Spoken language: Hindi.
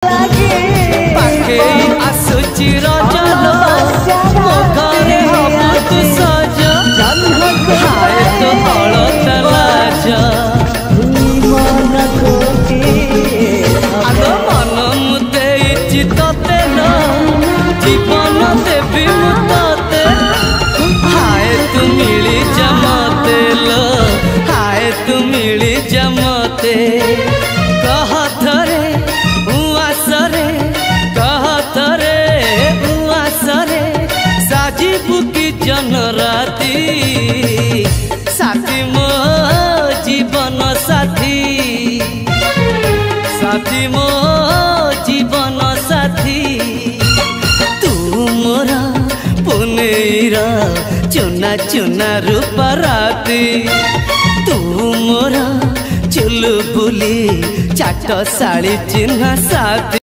पाखे आसुची रजल मो घरे हबु तू सज हाय तो हलत लाज आलो मन मुदेइछि तते न जीवन देवी मु तते हाय तू मिली जमते लो हाय तू मिली जमते कह थरे उआसरे कह थरे उआसरे साजिबु की जन राती साथी मो जीवन साथी साथी मो जीवन साथी तू मोरा पुनेरा चुना चुना रूप राती तू मोरा चुलबुली चाट साड़ी चिन्ह साथी।